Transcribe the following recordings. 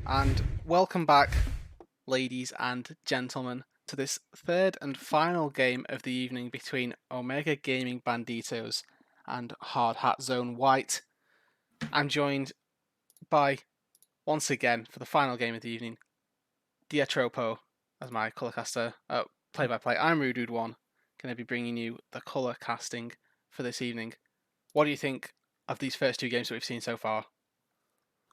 and welcome back, ladies and gentlemen, to this third and final game of the evening between Omega Gaming Banditos and Hard Hat Zone White. I'm joined by, once again, for the final game of the evening, Dietropo as my colourcaster. Play-by-play, I'm Rudude1, going to be bringing you the colour casting for this evening. What do you think of these first two games that we've seen so far?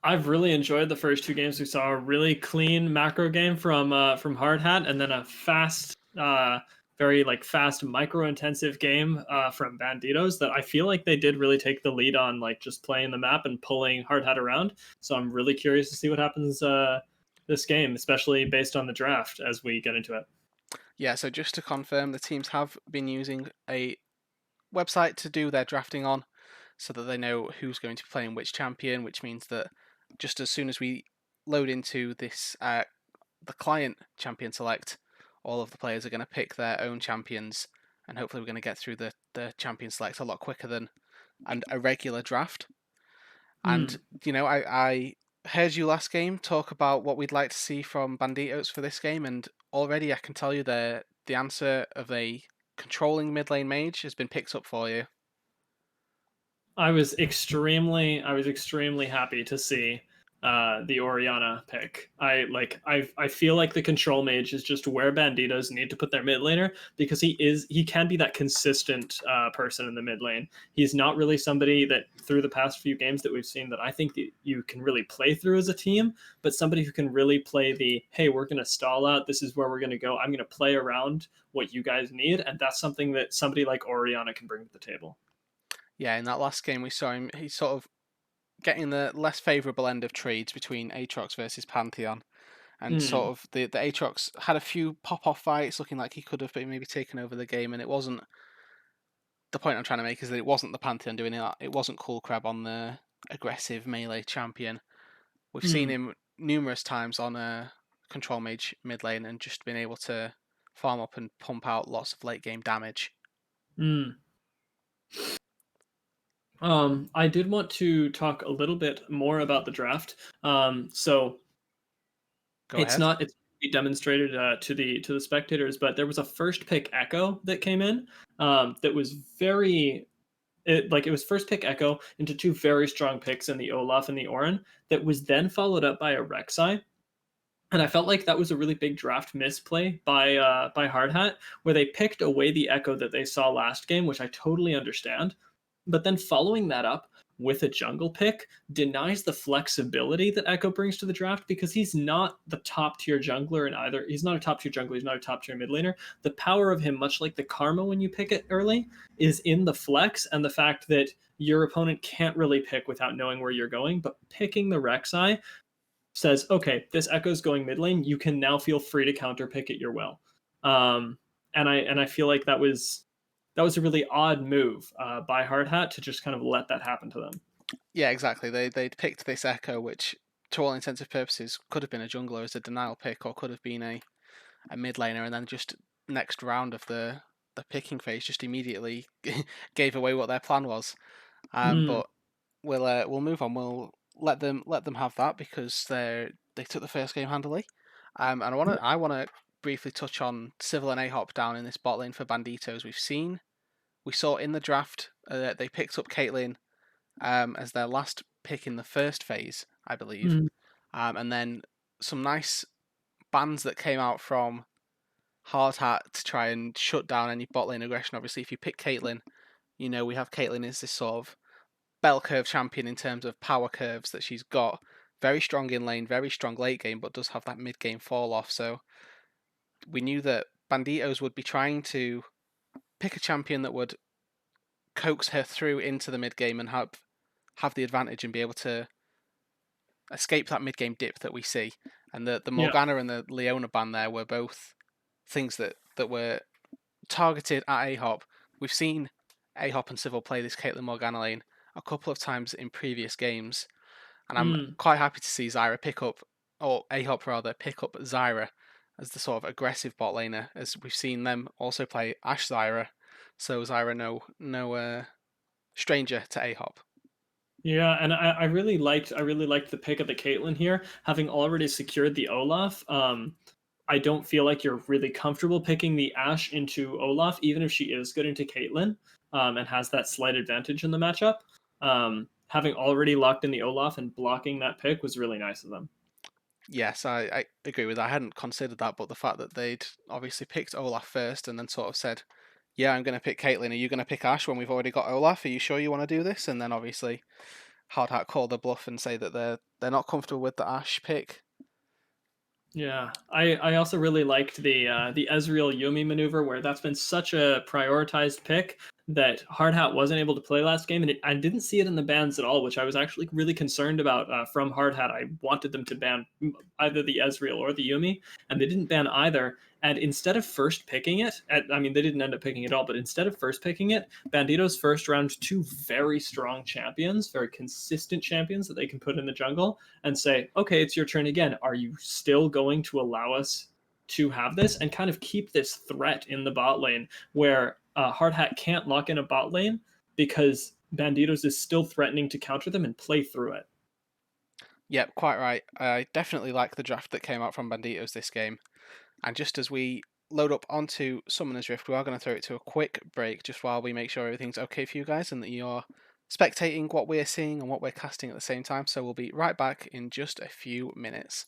I've really enjoyed the first two games. We saw a really clean macro game from Hard Hat, and then a fast, very fast micro intensive game from Banditos that I feel like they did really take the lead on, like just playing the map and pulling Hard Hat around. So I'm really curious to see what happens this game, especially based on the draft as we get into it. Yeah, so just to confirm, the teams have been using a website to do their drafting on so that they know who's going to be playing which champion, which means that just as soon as we load into this, the client champion select, all of the players are going to pick their own champions, and hopefully we're going to get through the champion select a lot quicker than a regular draft. And, Hmm. I heard you last game talk about what we'd like to see from Banditos for this game, and already I can tell you the answer of a controlling mid lane mage has been picked up for you. I was extremely happy to see the Oriana pick. I feel like the control mage is just where Banditos need to put their mid laner because he can be that consistent person in the mid lane. He's not really somebody that through the past few games that we've seen that I think that you can really play through as a team, but somebody who can really play the hey, we're gonna stall out, this is where we're gonna go, I'm gonna play around what you guys need, and that's something that somebody like Oriana can bring to the table. Yeah, in that last game we saw him, he's sort of getting the less favourable end of trades between Aatrox versus Pantheon. And sort Mm. of the Aatrox had a few pop off fights looking like he could have been maybe taken over the game, and it wasn't. The point I'm trying to make is that it wasn't the Pantheon doing it. It wasn't Cool Crab on the aggressive melee champion. We've seen Mm. him numerous times on a control mage mid lane and just been able to farm up and pump out lots of late game damage. Mm. I did want to talk a little bit more about the draft. So Go it's ahead. not it's demonstrated to the spectators, but there was a first pick Echo that came in that was it was first pick Echo into two very strong picks in the Olaf and the Orin that was then followed up by a Rek'Sai. And I felt like that was a really big draft misplay by Hardhat, where they picked away the Echo that they saw last game, which I totally understand. But then following that up with a jungle pick denies the flexibility that Echo brings to the draft because he's not the top tier jungler in either. He's not a top tier jungler. He's not a top tier mid laner. The power of him, much like the karma when you pick it early, is in the flex and the fact that your opponent can't really pick without knowing where you're going. But picking the Rek'Sai says, okay, this Echo's going mid lane. You can now feel free to counter pick at your will. Um, and I feel like that was a really odd move by Hardhat to just kind of let that happen to them. Yeah, exactly. They'd picked this Echo, which to all intents and purposes could have been a jungler as a denial pick, or could have been a mid laner, and then just next round of the picking phase just immediately gave away what their plan was. Mm. But we'll move on. We'll let them have that because they took the first game handily. And I wanna briefly touch on Civil and Ahop down in this bot lane for Banditos. We saw in the draft they picked up Caitlyn as their last pick in the first phase, I believe, Mm. and then some nice bans that came out from Hard Hat to try and shut down any bot lane aggression. Obviously, if you pick Caitlyn, we have Caitlyn as this sort of bell curve champion in terms of power curves that she's got. Very strong in lane, very strong late game, but does have that mid game fall off. So we knew that Banditos would be trying to pick a champion that would coax her through into the mid game and have the advantage and be able to escape that mid game dip that we see. And the Yeah. Morgana and the Leona ban there were both things that were targeted at Ahop. We've seen Ahop and Civil play this Caitlyn Morgana lane a couple of times in previous games, and I'm Mm. quite happy to see Zyra pick up, or Ahop rather, pick up Zyra as the sort of aggressive bot laner, as we've seen them also play Ash Zyra, so Zyra no stranger to Ahop. Yeah, and I really liked the pick of the Caitlyn here, having already secured the Olaf. I don't feel like you're really comfortable picking the Ashe into Olaf, even if she is good into Caitlyn, and has that slight advantage in the matchup. Having already locked in the Olaf and blocking that pick was really nice of them. Yes, I agree with that. I hadn't considered that, but the fact that they'd obviously picked Olaf first and then sort of said, yeah, I'm going to pick Caitlyn. Are you going to pick Ash when we've already got Olaf? Are you sure you want to do this? And then obviously Hardhat called the bluff and say that they're not comfortable with the Ash pick. Yeah, I also really liked the Ezreal Yumi maneuver where that's been such a prioritized pick that Hardhat wasn't able to play last game, and I didn't see it in the bans at all, which I was actually really concerned about from Hardhat. I wanted them to ban either the Ezreal or the Yumi, and they didn't ban either. And instead of first picking it, I mean they didn't end up picking it all, but instead of first picking it, Banditos first round two very strong champions, very consistent champions that they can put in the jungle and say, okay, it's your turn again. Are you still going to allow us to have this and kind of keep this threat in the bot lane where Hardhat can't lock in a bot lane because Banditos is still threatening to counter them and play through it. Yep, quite right. I definitely like the draft that came out from Banditos this game. And just as we load up onto Summoner's Rift, we are going to throw it to a quick break just while we make sure everything's okay for you guys and that you're spectating what we're seeing and what we're casting at the same time. So we'll be right back in just a few minutes.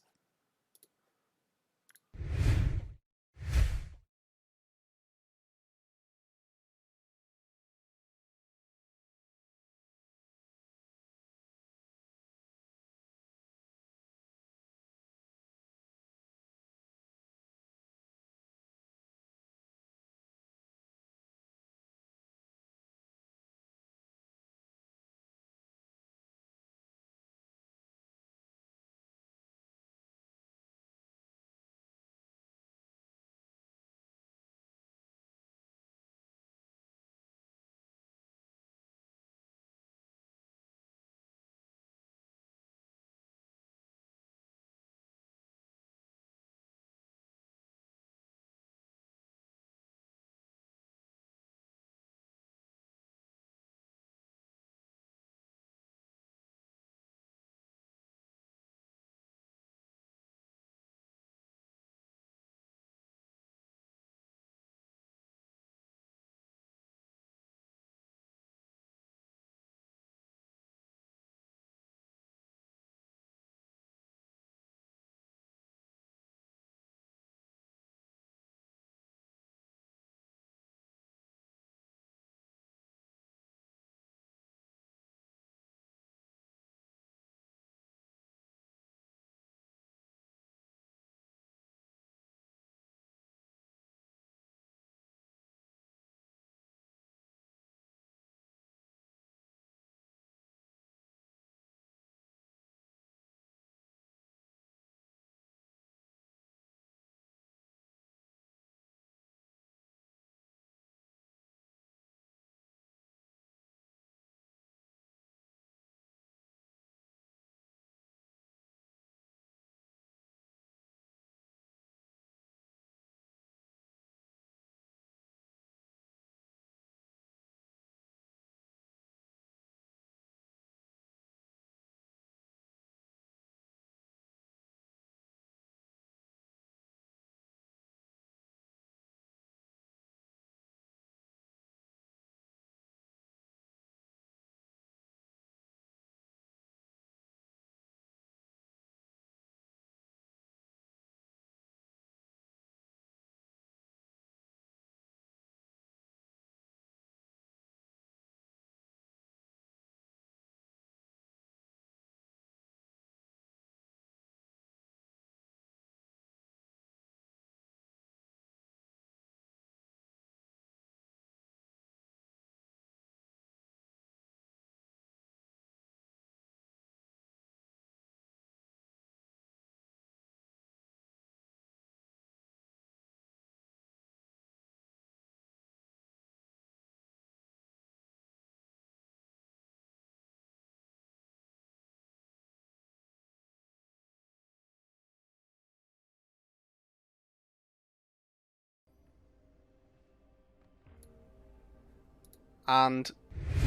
And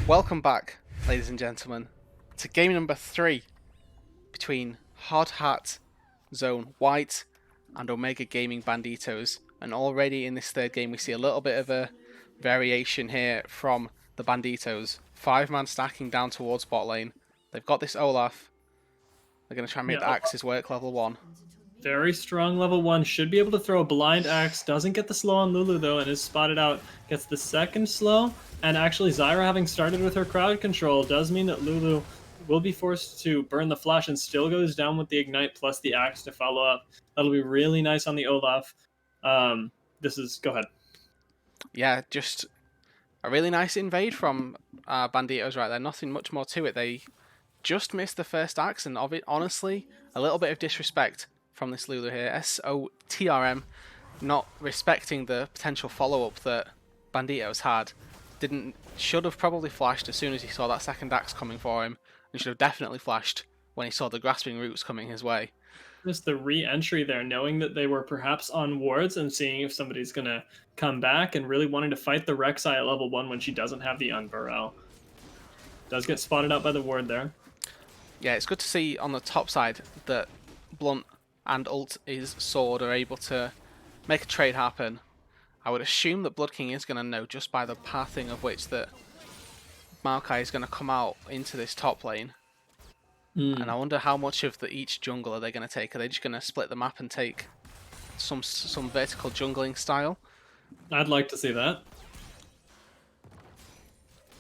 welcome back, ladies and gentlemen, to game number 3 between Hard Hat Zone White and Omega Gaming Banditos. And already in this third game, we see a little bit of a variation here from the Banditos. 5-man stacking down towards bot lane. They've got this Olaf. They're going to try and make the axes work level 1. Very strong level 1. Should be able to throw a blind axe. Doesn't get the slow on Lulu though, and is spotted out. Gets the second slow. And actually, Zyra having started with her crowd control does mean that Lulu will be forced to burn the flash and still goes down with the ignite plus the axe to follow up. That'll be really nice on the Olaf. Go ahead. Yeah, just a really nice invade from Banditos right there. Nothing much more to it. They just missed the first axe, and honestly, a little bit of disrespect from this Lulu here. SOTRM, not respecting the potential follow-up that Banditos had. Should have probably flashed as soon as he saw that second axe coming for him, and should have definitely flashed when he saw the grasping roots coming his way. Just the re-entry there, knowing that they were perhaps on wards and seeing if somebody's going to come back and really wanting to fight the Rek'Sai at level 1 when she doesn't have the Unburrow. Does get spotted out by the ward there. Yeah, it's good to see on the top side that Blunt and Ult-Is Sword are able to make a trade happen. I would assume that Blood King is going to know just by the pathing of which that Maokai is going to come out into this top lane. And I wonder how much of each jungle are they going to take? Are they just going to split the map and take some vertical jungling style? I'd like to see that.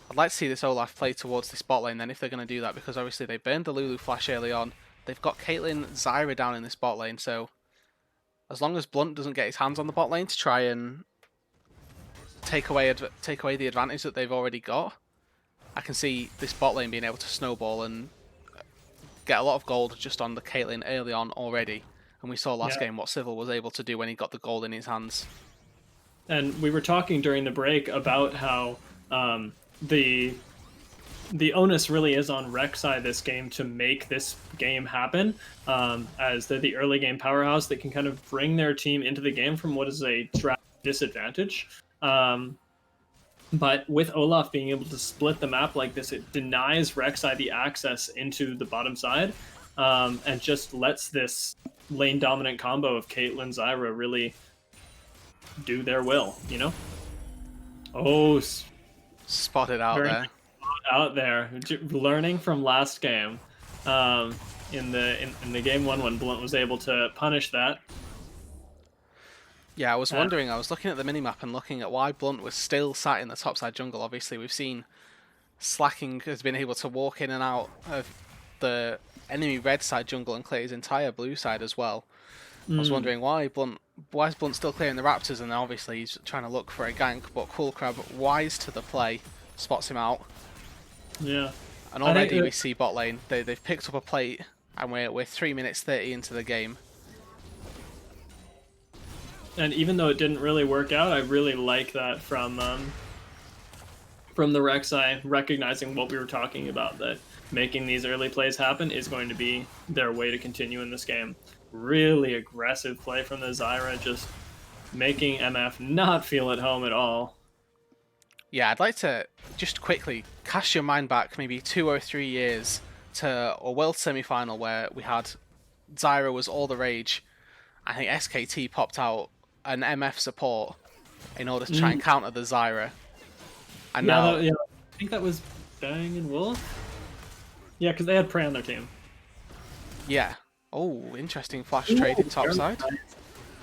I'd like to see this Olaf play towards this bot lane then if they're going to do that, because obviously they burned the Lulu flash early on. They've got Caitlyn, Zyra down in this bot lane, so as long as Blunt doesn't get his hands on the bot lane to try and take away the advantage that they've already got, I can see this bot lane being able to snowball and get a lot of gold just on the Caitlyn early on already. And we saw last game what Civil was able to do when he got the gold in his hands. And we were talking during the break about how the onus really is on Rek'Sai this game to make this game happen, as they're the early game powerhouse that can kind of bring their team into the game from what is a draft disadvantage. But with Olaf being able to split the map like this, it denies Rek'Sai the access into the bottom side, and just lets this lane dominant combo of Caitlyn, Zyra really do their will, you know? Oh, spotted out there. Out there, learning from last game, in the game 1 when Blunt was able to punish that. Yeah, I was wondering, I was looking at the minimap and looking at why Blunt was still sat in the topside jungle. Obviously, we've seen Slacking has been able to walk in and out of the enemy red side jungle and clear his entire blue side as well. I was wondering why is Blunt still clearing the Raptors, and obviously he's trying to look for a gank, but Cool Crab, wise to the play, spots him out. Yeah. And already we see bot lane, they've picked up a plate, and we're 3 minutes 30 into the game. And even though it didn't really work out, I really like that from the Rek'Sai recognizing what we were talking about, that making these early plays happen is going to be their way to continue in this game. Really aggressive play from the Zyra, just making MF not feel at home at all. Yeah, I'd like to just quickly cast your mind back maybe 2 or 3 years to a World Semi-Final where we had Zyra was all the rage. I think SKT popped out an MF support in order to try and counter the Zyra. And now, I think that was Bang and Wolf. Yeah, because they had Prey on their team. Yeah. Oh, interesting flash trade in topside. Nice.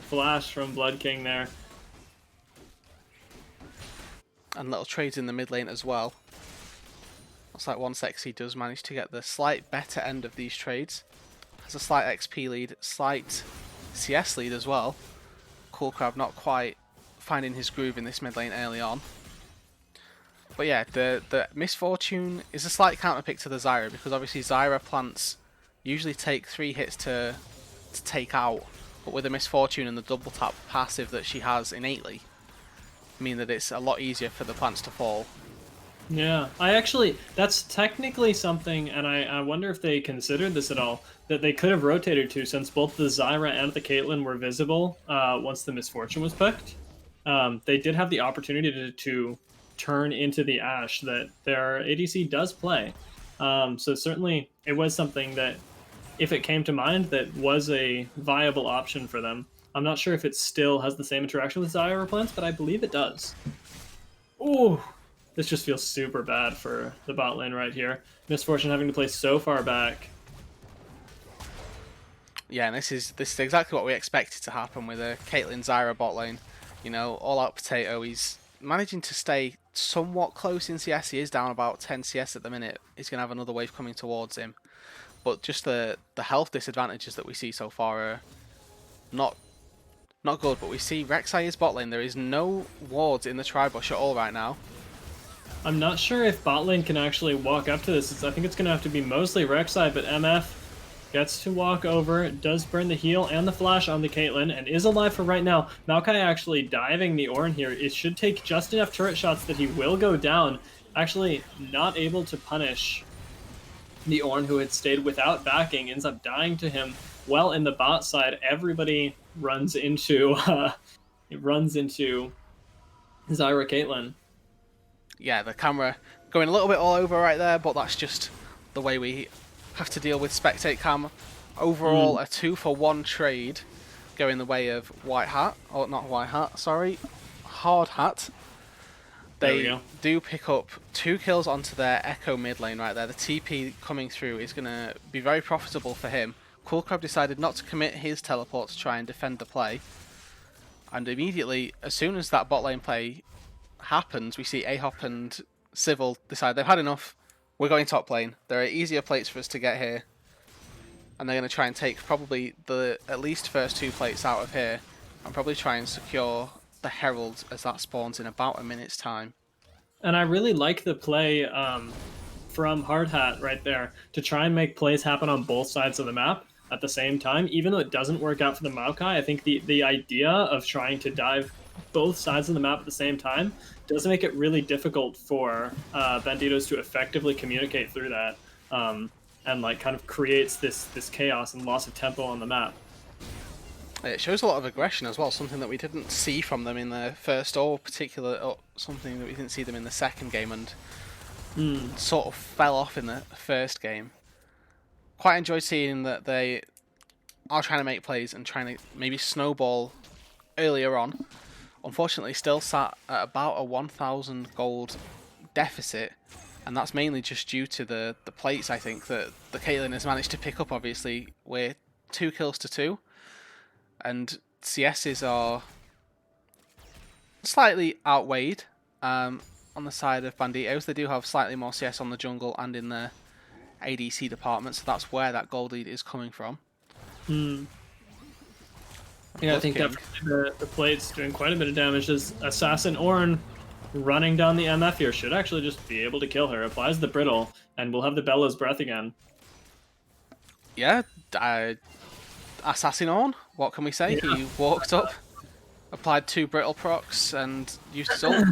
Flash from Blood King there. And little trades in the mid lane as well. Looks like 1Sexy does manage to get the slight better end of these trades. Has a slight XP lead, slight CS lead as well. Cool Crab not quite finding his groove in this mid lane early on. But yeah, the Misfortune is a slight counter pick to the Zyra, because obviously Zyra plants usually take 3 hits to take out, but with the Misfortune and the double tap passive that she has innately, mean that it's a lot easier for the plants to fall. Yeah, that's technically something, and I wonder if they considered this at all, that they could have rotated to, since both the Zyra and the Caitlyn were visible once the Misfortune was picked. They did have the opportunity to turn into the Ashe that their ADC does play. So certainly it was something that, if it came to mind, that was a viable option for them. I'm not sure if it still has the same interaction with Zyra plants, but I believe it does. Ooh, this just feels super bad for the bot lane right here. Misfortune having to play so far back. Yeah, and this is exactly what we expected to happen with a Caitlyn Zyra bot lane. You know, all out potato. He's managing to stay somewhat close in CS. He is down about 10 CS at the minute. He's going to have another wave coming towards him. But just the health disadvantages that we see so far are not good. But we see Rek'Sai's bot lane. There is no wards in the Tribush at all right now. I'm not sure if bot lane can actually walk up to this. I think it's going to have to be mostly Rek'Sai, but MF gets to walk over, does burn the heal and the flash on the Caitlyn, and is alive for right now. Maokai actually diving the Ornn here. It should take just enough turret shots that he will go down. Actually not able to punish the Ornn, who had stayed without backing, ends up dying to him. Well, in the bot side, everybody runs into Zyra Caitlyn. Yeah, the camera going a little bit all over right there, but that's just the way we have to deal with spectate cam. Overall, a 2-for-1 trade going the way of White Hat, or not White Hat, sorry, Hard Hat. They do pick up 2 kills onto their Echo mid lane right there. The TP coming through is going to be very profitable for him. Coolcrab decided not to commit his teleport to try and defend the play. And immediately, as soon as that bot lane play happens, we see Ahop and Civil decide they've had enough. We're going top lane. There are easier plates for us to get here. And they're going to try and take probably the at least first 2 plates out of here. And probably try and secure the Herald as that spawns in about a minute's time. And I really like the play from Hard Hat right there to try and make plays happen on both sides of the map at the same time. Even though it doesn't work out for the Maokai, I think the idea of trying to dive both sides of the map at the same time does make it really difficult for Banditos to effectively communicate through that, and like kind of creates this chaos and loss of tempo on the map. It shows a lot of aggression as well, something that we didn't see from them in the first, or something that we didn't see them in the second game, and sort of fell off in the first game. Quite enjoyed seeing that they are trying to make plays and trying to maybe snowball earlier on. Unfortunately, still sat at about a 1,000 gold deficit, and that's mainly just due to the plates, I think, that the Caitlyn has managed to pick up. Obviously, we're 2 kills to 2. And CSs are slightly outweighed on the side of Banditos. They do have slightly more CS on the jungle and in the ADC department, so that's where that gold lead is coming from. Yeah, I think definitely the plate's doing quite a bit of damage. As Assassin Ornn running down the MF here should actually just be able to kill her. Applies the brittle, and we'll have the Bella's breath again. Yeah, Assassin Ornn, what can we say? Yeah. He walked up, applied 2 brittle procs, and used his ult.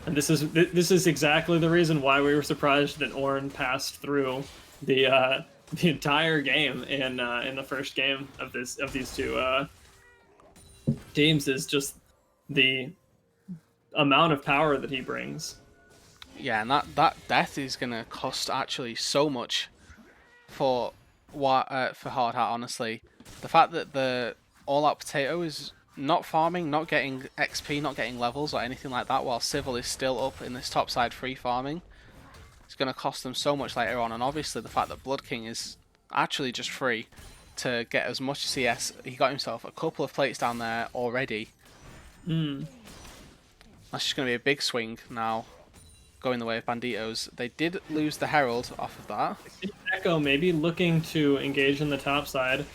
And this is exactly the reason why we were surprised that Ornn passed through the entire game in the first game of these 2 teams, is just the amount of power that he brings. Yeah, and that death is gonna cost actually so much for Hard Hat, honestly. The fact that the all-out potato is not farming, not getting XP, not getting levels or anything like that, while Civil is still up in this top side free farming, it's going to cost them so much later on. And obviously the fact that Blood King is actually just free to get as much CS. He got himself a couple of plates down there already. That's just going to be a big swing now, going the way of Banditos. They did lose the Herald off of that. Echo maybe looking to engage in the top side.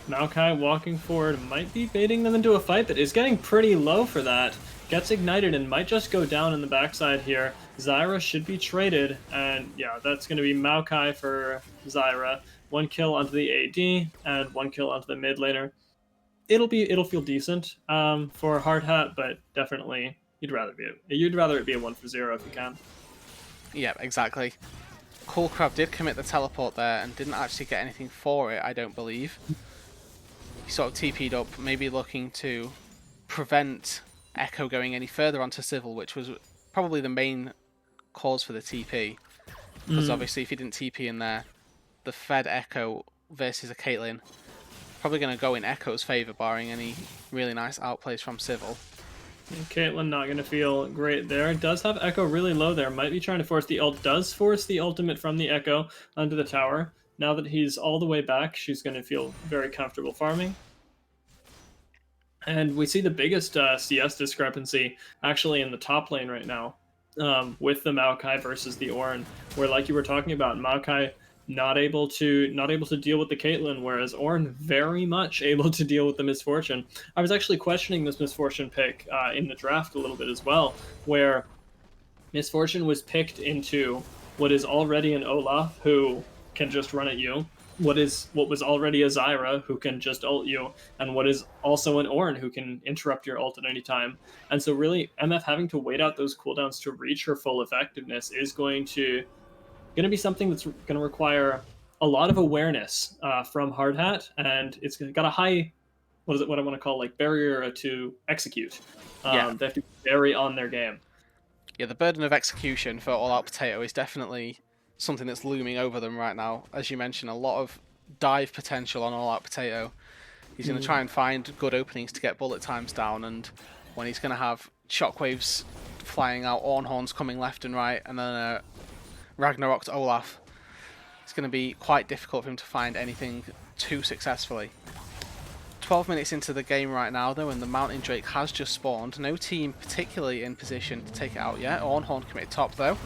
Maokai walking forward might be baiting them into a fight, but is getting pretty low for that. Gets ignited and might just go down in the backside here. Zyra should be traded, and yeah, that's going to be Maokai for Zyra. 1 kill onto the AD and 1 kill onto the mid laner. It'll feel decent for Hard Hat, but definitely you'd rather it be a 1 for 0 if you can. Yeah, exactly. Coolcrab did commit the teleport there and didn't actually get anything for it, I don't believe. He sort of TP'd up, maybe looking to prevent Echo going any further onto Civil, which was probably the main cause for the TP. because obviously if he didn't TP in there, the Fed Echo versus a Caitlyn, probably going to go in Echo's favour, barring any really nice outplays from Civil. And Caitlyn not going to feel great there. Does have Echo really low there. Might be trying to force the ult. Does force the ultimate from the Echo onto the tower. Now that he's all the way back, she's going to feel very comfortable farming. And we see the biggest CS discrepancy actually in the top lane right now, with the Maokai versus the Ornn, where, like you were talking about, Maokai not able to deal with the Caitlyn, whereas Ornn very much able to deal with the Misfortune. I was actually questioning this Misfortune pick in the draft a little bit as well, where Misfortune was picked into what is already an Olaf who can just run at you, what was already a Zyra who can just ult you, and what is also an Ornn who can interrupt your ult at any time. And so really MF having to wait out those cooldowns to reach her full effectiveness is going to be something that's going to require a lot of awareness from Hardhat, and it's got a high, what I want to call, like, barrier to execute. They have to be very on their game. Yeah, the burden of execution for All Out Potato is definitely something that's looming over them right now. As you mentioned, a lot of dive potential on All Out Potato. He's going to try and find good openings to get bullet times down, and when he's going to have shockwaves flying out, Ornhorns coming left and right, and then Ragnarok to Olaf, it's going to be quite difficult for him to find anything too successfully. 12 minutes into the game right now though, and the Mountain Drake has just spawned. No team particularly in position to take it out yet. Ornhorn committed top though.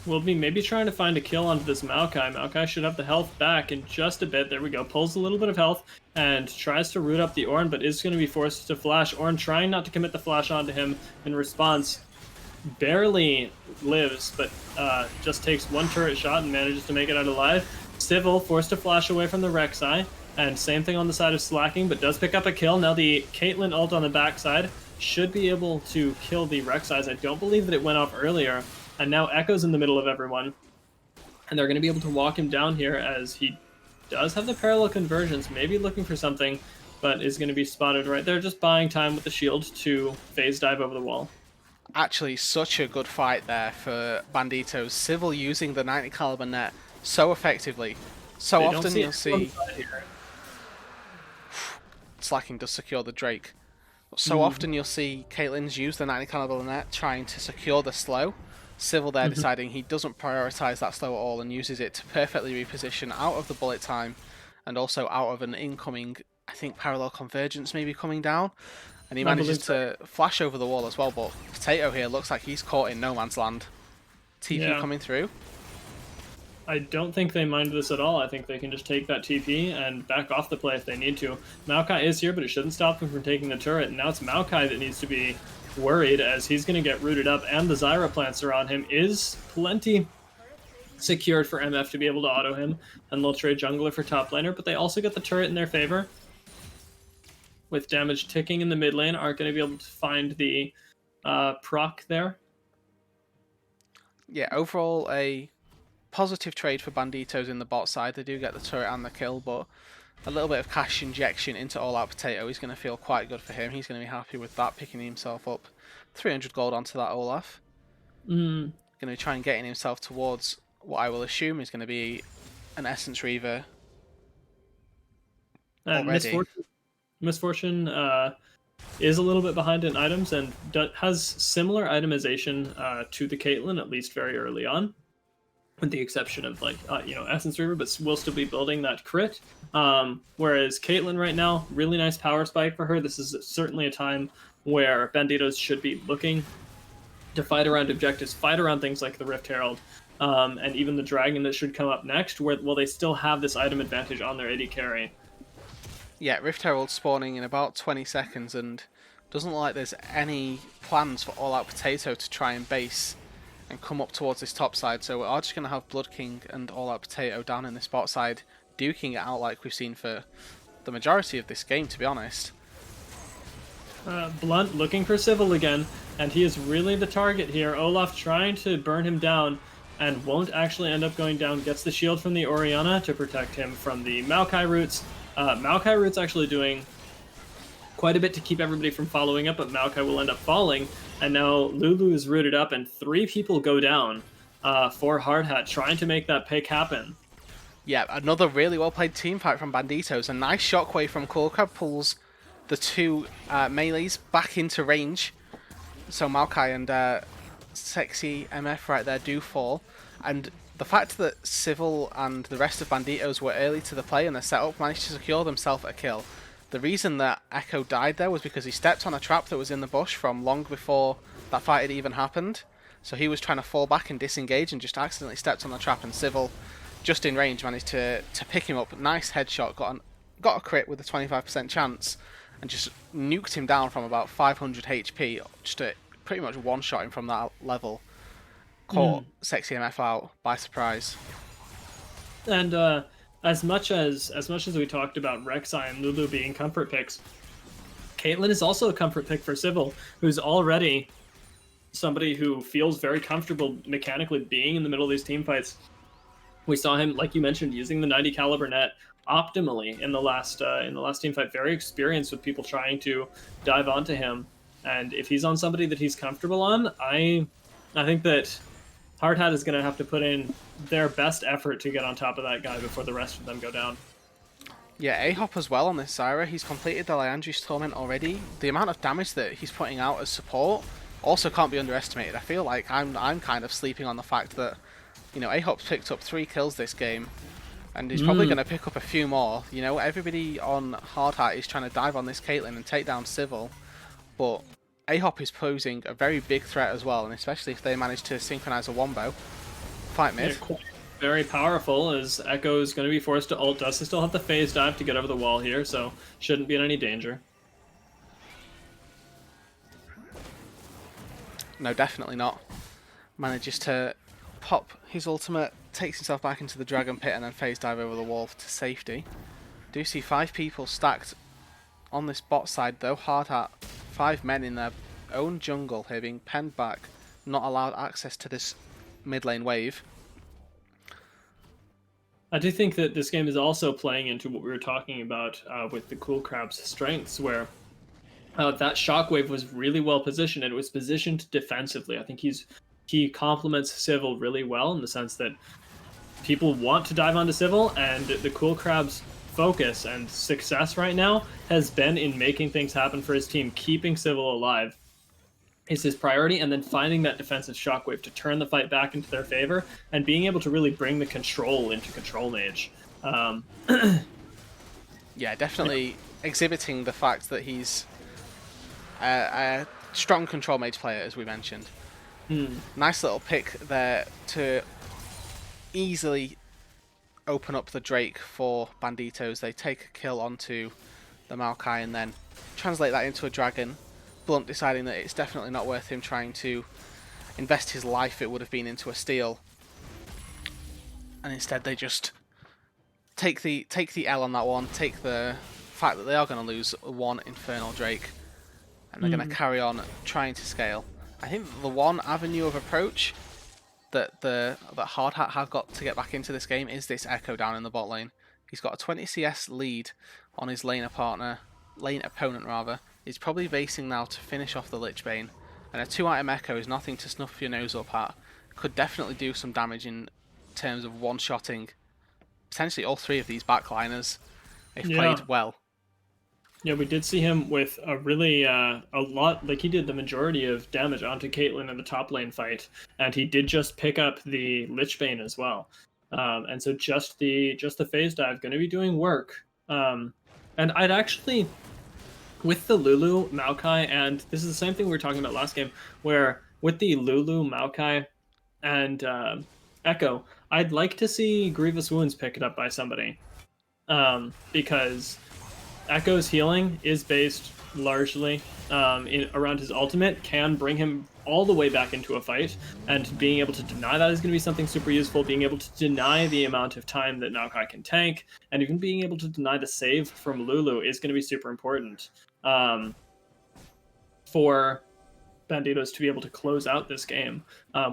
We'll be maybe trying to find a kill onto this Maokai. Maokai should have the health back in just a bit. There we go. Pulls a little bit of health and tries to root up the Ornn, but is going to be forced to flash. Ornn trying not to commit the flash onto him in response. Barely lives, but just takes one turret shot and manages to make it out alive. Civil forced to flash away from the Rek'Sai, and same thing on the side of Slacking, but does pick up a kill. Now the Caitlyn ult on the backside should be able to kill the Rek'Sais. I don't believe that it went off earlier, and now Echo's in the middle of everyone, and they're going to be able to walk him down here as he does have the parallel conversions, maybe looking for something, but is going to be spotted right there, just buying time with the shield to phase dive over the wall. Actually, such a good fight there for Banditos. Civil using the 90 caliber net so effectively. So often you'll see Slacking does secure the Drake. But so often you'll see Caitlyn's use the 90 caliber net trying to secure the slow. Civil there deciding he doesn't prioritize that slow at all and uses it to perfectly reposition out of the bullet time and also out of an incoming, I think, parallel convergence maybe coming down. And he manages to flash over the wall as well, but Potato here looks like he's caught in no man's land. TP coming through. I don't think they mind this at all. I think they can just take that TP and back off the play if they need to. Maokai is here, but it shouldn't stop him from taking the turret. And now it's Maokai that needs to be worried, as he's going to get rooted up, and the Zyra Plancer on him is plenty secured for MF to be able to auto him. And they'll trade jungler for top laner, but they also get the turret in their favor. With damage ticking in the mid lane, aren't going to be able to find the proc there. Yeah, overall a positive trade for Banditos in the bot side. They do get the turret and the kill, but a little bit of cash injection into All Out Potato is going to feel quite good for him. He's going to be happy with that, picking himself up 300 gold onto that Olaf. Going to be trying getting himself towards what I will assume is going to be an Essence Reaver. And Misfortune is a little bit behind in items and has similar itemization to the Caitlyn, at least very early on, with the exception of Essence Reaver, but will still be building that crit. Whereas Caitlyn right now, really nice power spike for her. This is certainly a time where Banditos should be looking to fight around objectives, fight around things like the Rift Herald, and even the Dragon that should come up next, where they still have this item advantage on their AD carry. Yeah, Rift Herald spawning in about 20 seconds, and doesn't look like there's any plans for All Out Potato to try and base and come up towards this top side. So we are just going to have Blood King and All Out Potato down in this bot side, duking it out like we've seen for the majority of this game, to be honest. Blunt looking for Civil again, and he is really the target here. Olaf trying to burn him down and won't actually end up going down. Gets the shield from the Orianna to protect him from the Maokai roots. Maokai root's actually doing quite a bit to keep everybody from following up, but Maokai will end up falling. And now Lulu is rooted up, and 3 people go down for Hardhat, trying to make that pick happen. Yeah, another really well played team fight from Banditos. A nice shockwave from Coolcrab pulls the two melees back into range. So Maokai and Sexy MF right there do fall. And the fact that Civil and the rest of Banditos were early to the play and the setup managed to secure themselves a kill. The reason that Echo died there was because he stepped on a trap that was in the bush from long before that fight had even happened. So he was trying to fall back and disengage and just accidentally stepped on the trap, and Civil, just in range, managed to pick him up. Nice headshot, got a crit with a 25% chance, and just nuked him down from about 500 HP, just to pretty much one-shot him from that level. Caught Sexy MF out by surprise. And as much as we talked about Rek'Sai and Lulu being comfort picks, Caitlyn is also a comfort pick for Civil, who's already somebody who feels very comfortable mechanically being in the middle of these team fights. We saw him, like you mentioned, using the 90 caliber net optimally in the last team fight. Very experienced with people trying to dive onto him, and if he's on somebody that he's comfortable on, I think that Hardhat is going to have to put in their best effort to get on top of that guy before the rest of them go down. Yeah, Ahop as well on this Zyra. He's completed the Liandry's Torment already. The amount of damage that he's putting out as support also can't be underestimated. I feel like I'm kind of sleeping on the fact that, you know, Ahop's picked up 3 kills this game, and he's probably going to pick up a few more. You know, everybody on Hardhat is trying to dive on this Caitlyn and take down Civil, but Ahop is posing a very big threat as well, and especially if they manage to synchronize a wombo. Fight mid. Very powerful, as Echo is going to be forced to ult. Does still have the phase dive to get over the wall here, so shouldn't be in any danger. No, definitely not. Manages to pop his ultimate, takes himself back into the dragon pit, and then phase dive over the wall to safety. Do see 5 people stacked on this bot side though. Hardhat, 5 men in their own jungle here being penned back, not allowed access to this mid lane wave. I do think that this game is also playing into what we were talking about with the Cool Crab's strengths, where that shockwave was really well positioned, and it was positioned defensively. I think he complements Civil really well in the sense that people want to dive onto Civil, and the Cool Crab's focus and success right now has been in making things happen for his team. Keeping Civil alive is his priority, and then finding that defensive shockwave to turn the fight back into their favor, and being able to really bring the control into Control Mage. Yeah, definitely exhibiting the fact that he's a strong Control Mage player, as we mentioned. Nice little pick there to easily open up the Drake for Banditos. They take a kill onto the Maokai and then translate that into a dragon. Blunt deciding that it's definitely not worth him trying to invest his life it would have been into a steal, and instead they just take the L on that one, take the fact that they are going to lose 1 Infernal Drake, and they're going to carry on trying to scale. I think the one avenue of approach that Hardhat have got to get back into this game is this Echo down in the bot lane. He's got a 20 CS lead on his lane opponent rather. He's probably basing now to finish off the Lich Bane, and a 2-item Echo is nothing to snuff your nose up at. Could definitely do some damage in terms of one-shotting potentially all 3 of these backliners if played well. Yeah, we did see him with a really a lot, like he did the majority of damage onto Caitlyn in the top lane fight, and he did just pick up the Lich Bane as well. And so just the phase dive going to be doing work. And I'd actually, with the Lulu, Maokai, and this is the same thing we were talking about last game, where with the Lulu, Maokai, and Echo, I'd like to see Grievous Wounds picked up by somebody. Because Echo's healing is based largely around his ultimate, can bring him all the way back into a fight, and being able to deny that is going to be something super useful. Being able to deny the amount of time that Maokai can tank, and even being able to deny the save from Lulu is going to be super important for Banditos to be able to close out this game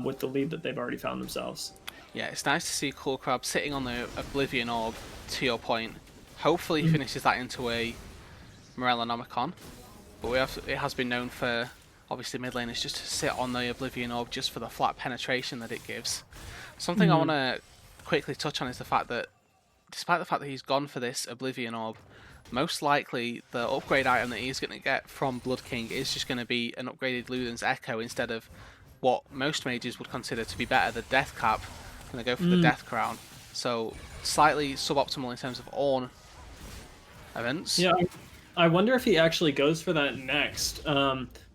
with the lead that they've already found themselves. Yeah, it's nice to see Cool Crab sitting on the Oblivion Orb, to your point. Hopefully he finishes that into a Morellonomicon, but it has been known for obviously mid lane is just to sit on the Oblivion Orb just for the flat penetration that it gives. Something I want to quickly touch on is the fact that despite the fact that he's gone for this Oblivion Orb, most likely the upgrade item that he's going to get from Blood King is just going to be an upgraded Luden's Echo instead of what most mages would consider to be better, the Death Cap. Going to go for the Death Crown. So slightly suboptimal in terms of Ornn events. Yeah, I wonder if he actually goes for that next,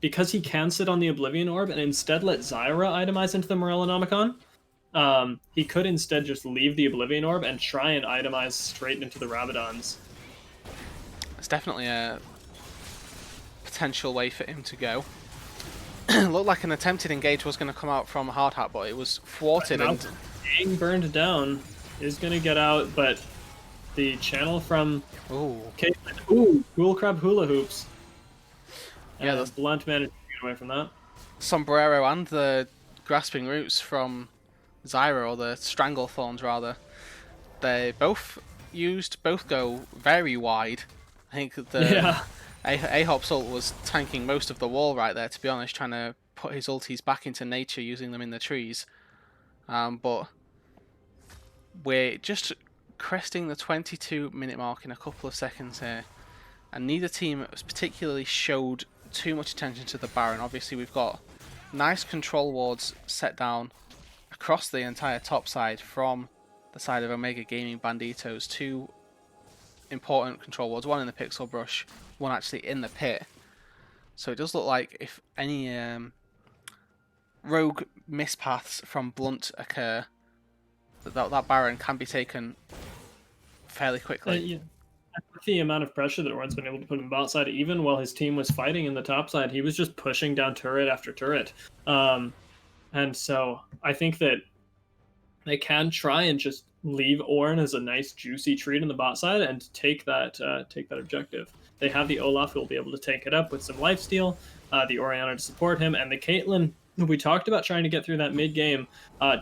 because he can sit on the Oblivion Orb and instead let Zyra itemize into the Morellonomicon. He could instead just leave the Oblivion Orb and try and itemize straight into the Rabadons. It's definitely a potential way for him to go. Looked like an attempted engage was going to come out from Hard Hat, but it was thwarted. And being burned down is going to get out, but the channel from Caitlyn, Cool Crab Hula Hoops. Yeah, the Blunt managed to get away from that. Sombrero and the Grasping Roots from Zyra, or the Strangle Thorns rather, they both go very wide. I think the Ahop's ult was tanking most of the wall right there, to be honest, trying to put his ulties back into nature using them in the trees. But we're just cresting the 22-minute mark in a couple of seconds here, and neither team has particularly showed too much attention to the Baron. Obviously we've got nice control wards set down across the entire top side from the side of Omega Gaming Banditos. Two important control wards, one in the Pixel Brush, one actually in the pit. So it does look like if any rogue mispaths from Blunt occur, that Baron can be taken fairly quickly. The amount of pressure that Ornn's been able to put in the bot side, even while his team was fighting in the top side, he was just pushing down turret after turret. And so I think that they can try and just leave Ornn as a nice juicy treat in the bot side and take that objective. They have the Olaf who will be able to take it up with some lifesteal, the Orianna to support him, and the Caitlyn, who we talked about trying to get through that mid game,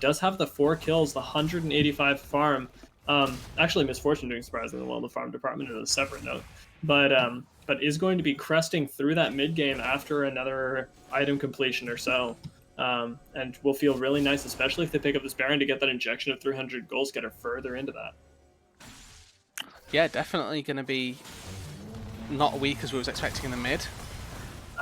does have the 4 kills, the 185 farm. Actually, Misfortune doing surprisingly well in the farm department is a separate note, but is going to be cresting through that mid game after another item completion or so. And will feel really nice, especially if they pick up this Baron to get that injection of 300 goals, get her further into that. Yeah, definitely going to be not weak as we was expecting in the mid.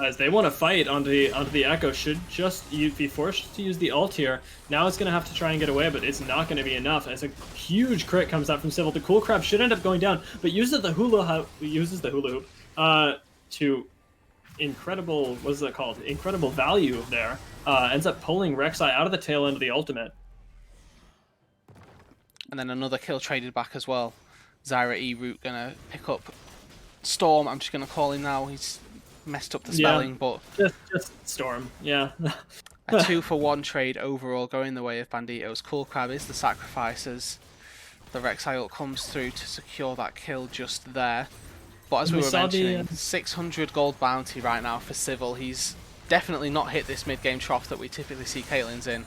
As they want to fight onto the Echo, should just be forced to use the ult here. Now it's going to have to try and get away, but it's not going to be enough. As a huge crit comes out from Civil, the Cool Crab should end up going down, but uses the hula hoop to incredible, what is that called? Incredible value there. Ends up pulling Rek'Sai out of the tail end of the ultimate. And then another kill traded back as well. Zyra E-Root gonna pick up Storm. I'm just gonna call him now. He's messed up the spelling, but just Storm. Yeah. A 2-for-1 trade overall going the way of Banditos. Cool Crab is the sacrifice as the Rek'Sai ult comes through to secure that kill just there. But as we were mentioning, 600 gold bounty right now for Civil. He's definitely not hit this mid-game trough that we typically see Caitlyn's in.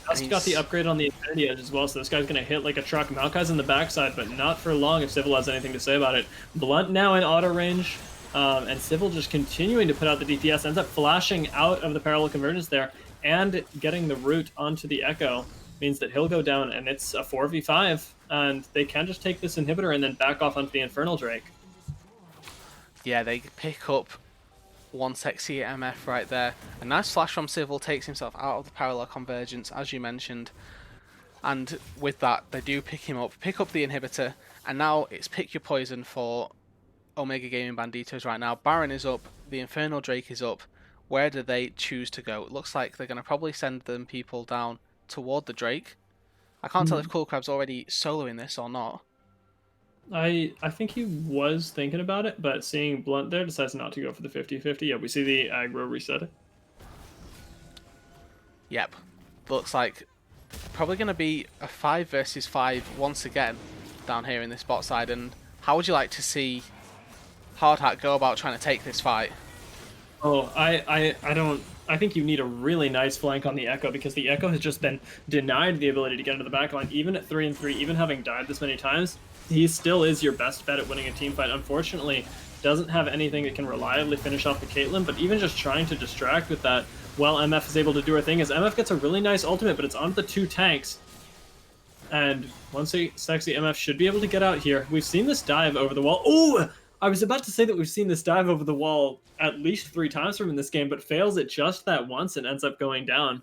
Also got the upgrade on the Infinity Edge as well, so this guy's going to hit like a truck. Maokai's in the backside, but not for long if Civil has anything to say about it. Blunt now in auto range, and Civil just continuing to put out the DPS, ends up flashing out of the parallel convergence there, and getting the root onto the Echo means that he'll go down, and it's a 4v5, and they can just take this inhibitor and then back off onto the Infernal Drake. Yeah, they pick up one sexy MF right there. A nice flash from Civil takes himself out of the parallel convergence, as you mentioned. And with that, they do pick him up, pick up the inhibitor, and now it's pick your poison for Omega Gaming Banditos right now. Baron is up, the Infernal Drake is up. Where do they choose to go? It looks like they're going to probably send them people down toward the Drake. I can't tell if Cool Crab's already soloing this or not. I think he was thinking about it, but seeing Blunt there, decides not to go for the 50-50. Yeah, we see the aggro reset. Yep. Looks like probably going to be a 5 versus 5 once again down here in this bot side. And how would you like to see Hard Hat go about trying to take this fight? Oh, I think you need a really nice flank on the Echo, because the Echo has just been denied the ability to get into the backline. Even at 3-3, even having died this many times, he still is your best bet at winning a team fight. Unfortunately, doesn't have anything that can reliably finish off the Caitlyn, but even just trying to distract with that, well, MF is able to do her thing, as MF gets a really nice ultimate, but it's onto the 2 tanks. And once a sexy MF should be able to get out here. We've seen this dive over the wall. Oh, I was about to say that we've seen this dive over the wall at least 3 times from in this game, but fails it just that once and ends up going down.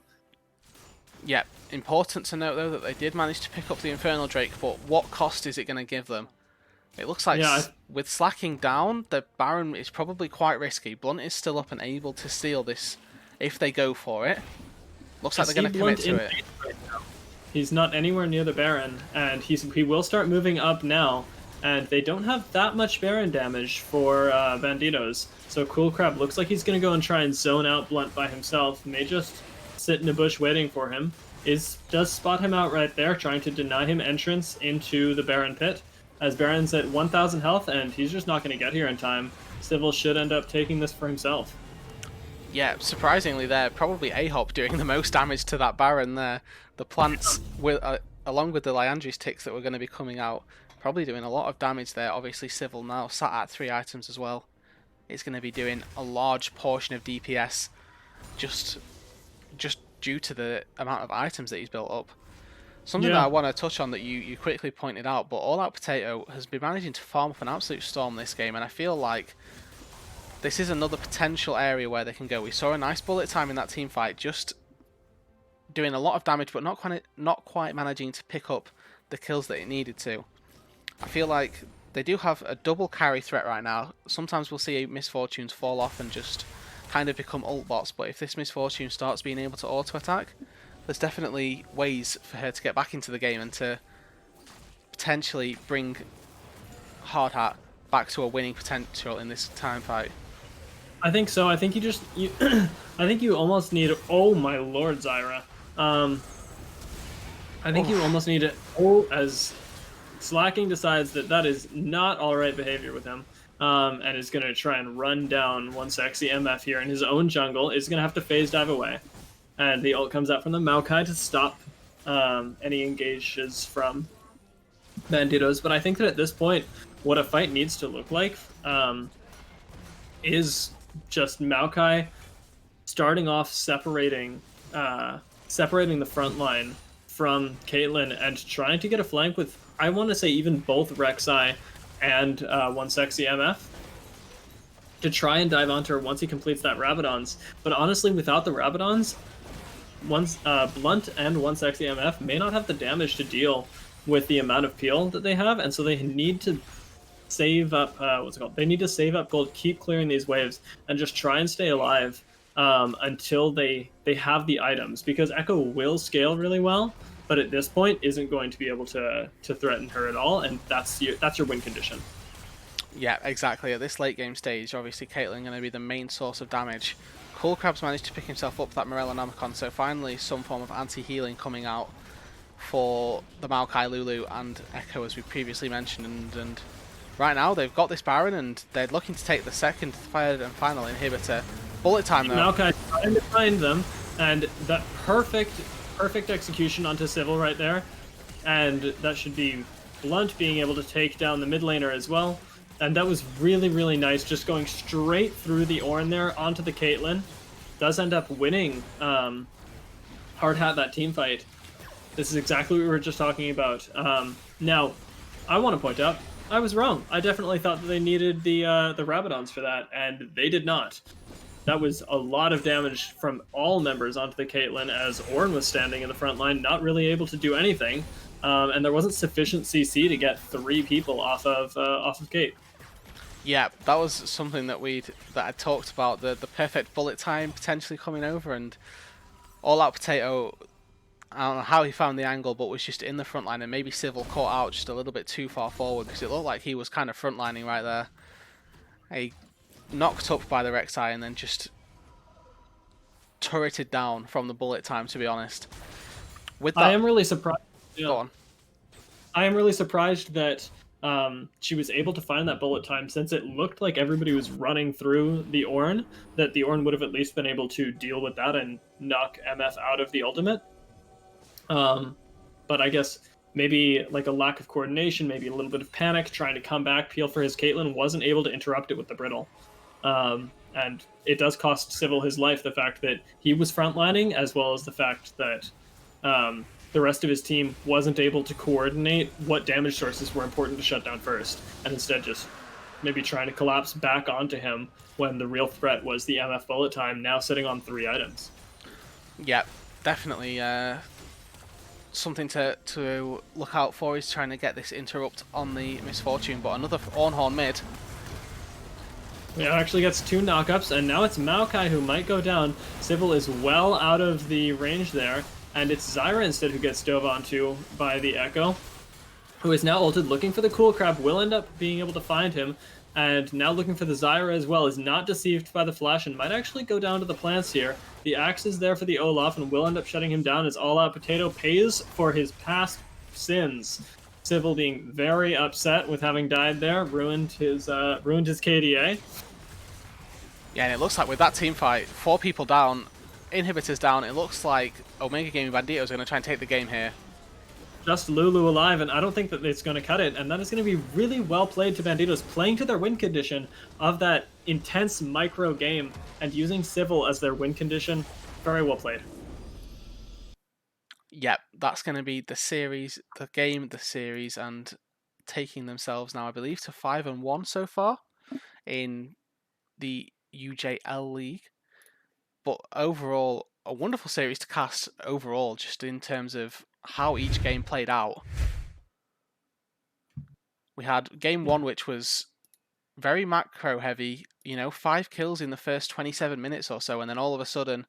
Yeah, important to note though that they did manage to pick up the Infernal Drake, but what cost is it going to give them? It looks like with slacking down, the Baron is probably quite risky. Blunt is still up and able to steal this if they go for it. Looks like they're going to commit to it. Right, he's not anywhere near the Baron, and he will start moving up now. And they don't have that much Baron damage for Banditos. So Cool Crab looks like he's going to go and try and zone out Blunt by himself. May just sit in a bush waiting for him. Does spot him out right there, trying to deny him entrance into the Baron pit. As Baron's at 1,000 health, and he's just not going to get here in time. Civil should end up taking this for himself. Yeah, surprisingly there, probably A-Hop doing the most damage to that Baron there. The plants, along with the Liandry's ticks that were going to be coming out, probably doing a lot of damage there. Obviously Civil now sat at 3 items as well. It's going to be doing a large portion of DPS just due to the amount of items that he's built up. Something that I want to touch on that you quickly pointed out, but All Out Potato has been managing to farm up an absolute storm this game, and I feel like this is another potential area where they can go. We saw a nice bullet time in that team fight, just doing a lot of damage, but not quite managing to pick up the kills that it needed to. I feel like they do have a double carry threat right now. Sometimes we'll see Misfortunes fall off and just kind of become ult bots, but if this Misfortune starts being able to auto-attack, there's definitely ways for her to get back into the game and to potentially bring Hard Hat back to a winning potential in this time fight. I think so. I think I think you almost need. Oh my lord, Zyra. I think you almost need it. As Slacking decides that is not all right behavior with him, and is going to try and run down one sexy MF here in his own jungle. Is going to have to phase dive away. And the ult comes out from the Maokai to stop any engages from Banditos. But I think that at this point, what a fight needs to look like is just Maokai starting off separating the front line from Caitlyn and trying to get a flank with, I want to say, even both Rek'Sai and one sexy MF to try and dive onto her once he completes that Rabadons. But honestly, without the Rabadons, Blunt and one sexy MF may not have the damage to deal with the amount of peel that they have, and so they need to save up They need to save up gold, keep clearing these waves, and just try and stay alive until they have the items, because Echo will scale really well, but at this point isn't going to be able to threaten her at all, and that's your win condition. Yeah, exactly. At this late game stage, obviously Caitlyn going to be the main source of damage. Cool Crab's managed to pick himself up that Morellonomicon, so finally some form of anti-healing coming out for the Maokai Lulu and Echo, as we previously mentioned, and right now they've got this Baron and they're looking to take the second, third and final inhibitor. Bullet time though. Maokai trying to find them, and that perfect execution onto Civil right there, and that should be Blunt being able to take down the mid laner as well. And that was really, really nice, just going straight through the Ornn there onto the Caitlyn. Does end up winning Hard Hat that team fight. This is exactly what we were just talking about. Now, I want to point out, I was wrong. I definitely thought that they needed the Rabadons for that, and they did not. That was a lot of damage from all members onto the Caitlyn, as Ornn was standing in the front line, not really able to do anything. And there wasn't sufficient CC to get 3 people off of Kate. Yeah, that was something that I talked about, the perfect bullet time potentially coming over, and All Out Potato, I don't know how he found the angle, but was just in the front line, and maybe Civil caught out just a little bit too far forward, because it looked like he was kind of frontlining right there. He knocked up by the Rek'Sai and then just turreted down from the bullet time, to be honest. With that, I am really surprised. Go on. I am really surprised that she was able to find that bullet time, since it looked like everybody was running through the Ornn, that the Ornn would have at least been able to deal with that and knock MF out of the ultimate. But I guess maybe like a lack of coordination, maybe a little bit of panic, trying to come back, peel for his Caitlyn, wasn't able to interrupt it with the brittle. And it does cost Civil his life, the fact that he was frontlining, as well as the fact that the rest of his team wasn't able to coordinate what damage sources were important to shut down first, and instead just maybe trying to collapse back onto him when the real threat was the MF bullet time, now sitting on 3 items. Yeah, definitely something to look out for is trying to get this interrupt on the Misfortune, but another Ornhorn mid. It actually gets 2 knockups, and now it's Maokai who might go down. Civil is well out of the range there, and it's Zyra instead who gets dove onto by the Echo, who is now ulted, looking for the Cool Crab, will end up being able to find him, and now looking for the Zyra as well, is not deceived by the flash and might actually go down to the plants here. The axe is there for the Olaf and will end up shutting him down as All Out Potato pays for his past sins. Civil being very upset with having died there, ruined his KDA. Yeah, and it looks like with that team fight, 4 people down, inhibitors down, it looks like Omega Gaming Banditos are going to try and take the game here. Just Lulu alive, and I don't think that it's going to cut it, and that is going to be really well played to Banditos, playing to their win condition of that intense micro game, and using Civil as their win condition. Very well played. Yep, that's going to be the series, the game, the series, and taking themselves now, I believe, to 5-1 so far in the UJL League. But overall, a wonderful series to cast overall, just in terms of how each game played out. We had game 1, which was very macro heavy, 5 kills in the first 27 minutes or so, and then all of a sudden,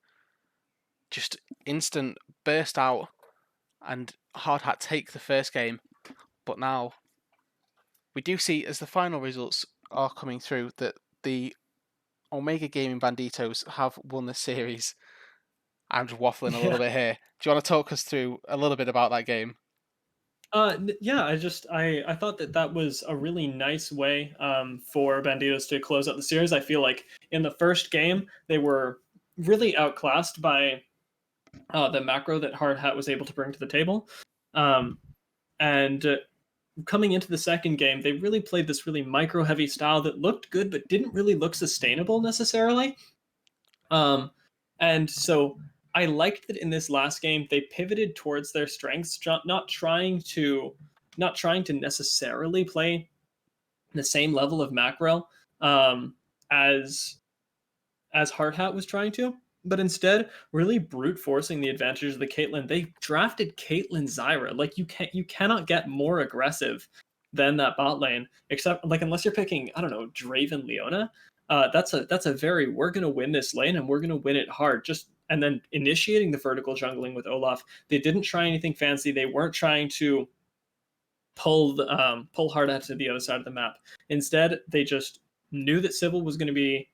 just instant burst out and Hard Hat take the first game. But now, we do see, as the final results are coming through, that the Omega Gaming Banditos have won the series. I'm just waffling a little bit here. Do you want to talk us through a little bit about that game? Yeah, I thought that was a really nice way for Banditos to close out the series. I feel like in the first game they were really outclassed by the macro that Hard Hat was able to bring to the table, and coming into the second game, they really played this really micro heavy style that looked good but didn't really look sustainable necessarily. And so I liked that in this last game they pivoted towards their strengths, not trying to necessarily play the same level of macro as Hard Hat was trying to, but instead really brute forcing the advantage of the Caitlyn. They drafted Caitlyn Zyra. Like you cannot get more aggressive than that bot lane, except like unless you're picking, I don't know, Draven Leona. That's a very, we're gonna win this lane and we're gonna win it hard. Just and then initiating the vertical jungling with Olaf. They didn't try anything fancy. They weren't trying to pull Hard Hat to the other side of the map. Instead, they just knew that Civil was going to be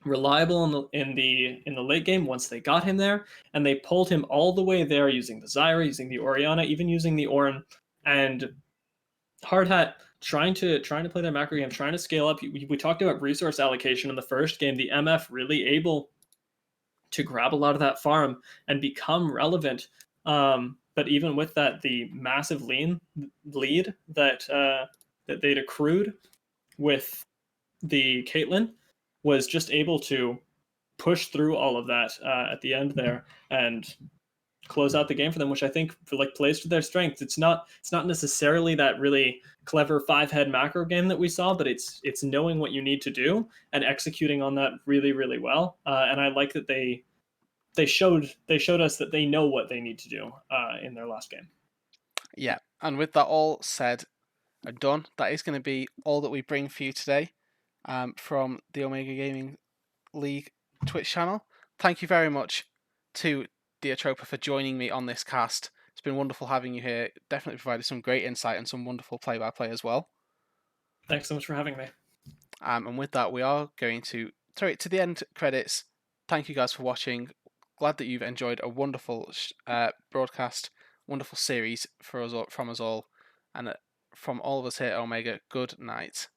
reliable in the late game once they got him there, and they pulled him all the way there using the Zyra, using the Orianna, even using the Ornn, and Hard Hat trying to play their macro game, trying to scale up. We talked about resource allocation in the first game. The MF really able to grab a lot of that farm and become relevant. But even with that, the massive lead that they'd accrued with the Caitlyn was just able to push through all of that at the end there and close out the game for them, which I think plays to their strengths. It's not necessarily that really clever 5-head macro game that we saw, but it's knowing what you need to do and executing on that really, really well. And I like that they showed us that they know what they need to do in their last game. Yeah, and with that all said and done, that is going to be all that we bring for you today from the Omega Gaming League Twitch channel. Thank you very much to Deotropa for joining me on this cast. It's been wonderful having you here. Definitely provided some great insight and some wonderful play-by-play as well. Thanks so much for having me. And with that, we are going to throw it to the end credits. Thank you guys for watching. Glad that you've enjoyed a wonderful broadcast, wonderful series for us from us all, and from all of us here at Omega. Good night.